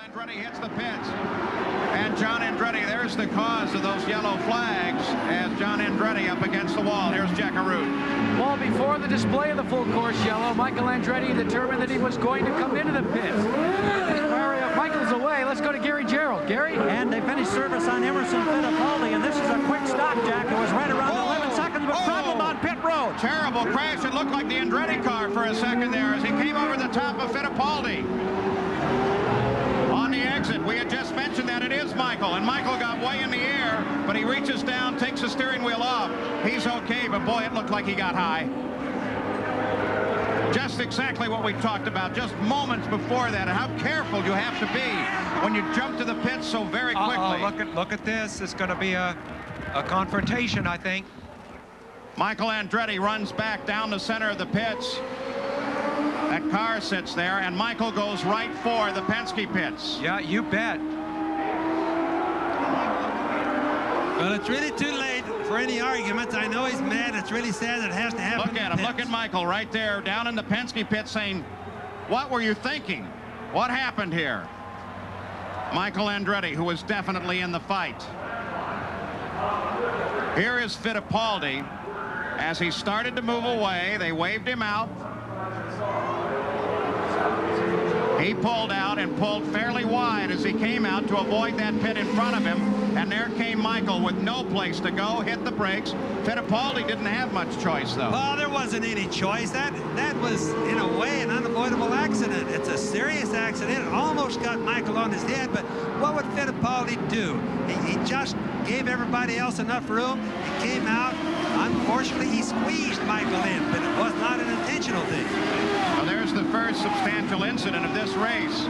Andretti hits the pits. And John Andretti, there's the cause of those yellow flags as John Andretti up against the wall. Here's Jack Arute. Well, before the display of the full course yellow, Michael Andretti determined that he was going to come into the pits. Michael's away. Let's go to Gary Gerald. Gary? And they finished service on Emerson Fittipaldi, and this is a quick stop, Jack. It was right around 11 seconds, but problem on pit road. Terrible crash. It looked like the Andretti car for a second there as he came over the top of Fittipaldi. On the exit, we had just mentioned that it is Michael, and Michael got way in the air, but he reaches down, takes the steering wheel off. He's okay, but boy, it looked like he got high. Just exactly what we talked about just moments before that, and how careful you have to be when you jump to the pits so very quickly. Look at this. It's going to be a confrontation, I think. Michael Andretti runs back down the center of the pits. That car sits there, and Michael goes right for the Penske pits. Yeah, you bet. Well, it's really too late for any arguments. I know he's mad. It's really sad that it has to happen. Look at him. Look at Michael right there down in the Penske pit saying, what were you thinking? What happened here? Michael Andretti, who was definitely in the fight. Here is Fittipaldi. As he started to move away, they waved him out. He pulled out and pulled fairly wide as he came out to avoid that pit in front of him. And there came Michael with no place to go, hit the brakes. Fittipaldi didn't have much choice, though. Well, there wasn't any choice. That was, in a way, an unavoidable accident. It's a serious accident. It almost got Michael on his head, but what would Fittipaldi do? He just gave everybody else enough room. He came out. Unfortunately, he squeezed Michael in, but it was not an intentional thing. Well, there's the first substantial incident of this race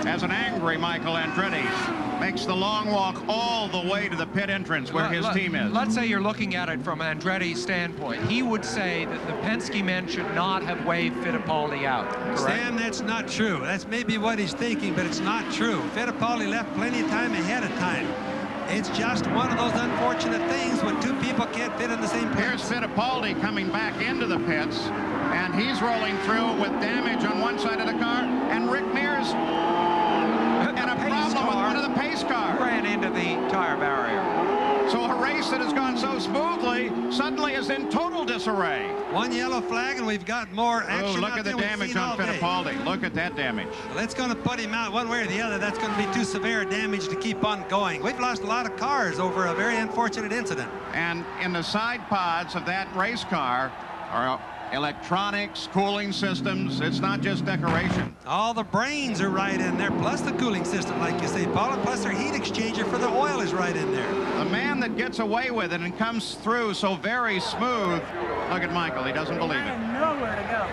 as an angry Michael Andretti makes the long walk all the way to the pit entrance where his team is. Let's say you're looking at it from Andretti's standpoint. He would say that the Penske men should not have waved Fittipaldi out. Correct? Stan, that's not true. That's maybe what he's thinking, but it's not true. Fittipaldi left plenty of time ahead of time. It's just one of those unfortunate things when two people can't fit in the same pits. Here's Fittipaldi coming back into the pits, and he's rolling through with damage on one side of the car, and Rick Mears had a problem with one of the pace cars. Ran into the tire barrier. So a race that has gone so smoothly suddenly is in total disarray. One yellow flag, and we've got more action. Oh, look at the damage on Fittipaldi. Look at that damage. Well, that's going to put him out one way or the other. That's going to be too severe damage to keep on going. We've lost a lot of cars over a very unfortunate incident. And in the side pods of that race car are electronics, cooling systems. It's not just decoration. All the brains are right in there, plus the cooling system, like you say, Paul, and plus their heat exchanger for the oil is right in there. The man that gets away with it and comes through so very smooth. Look at Michael. He doesn't believe it. I have nowhere to go.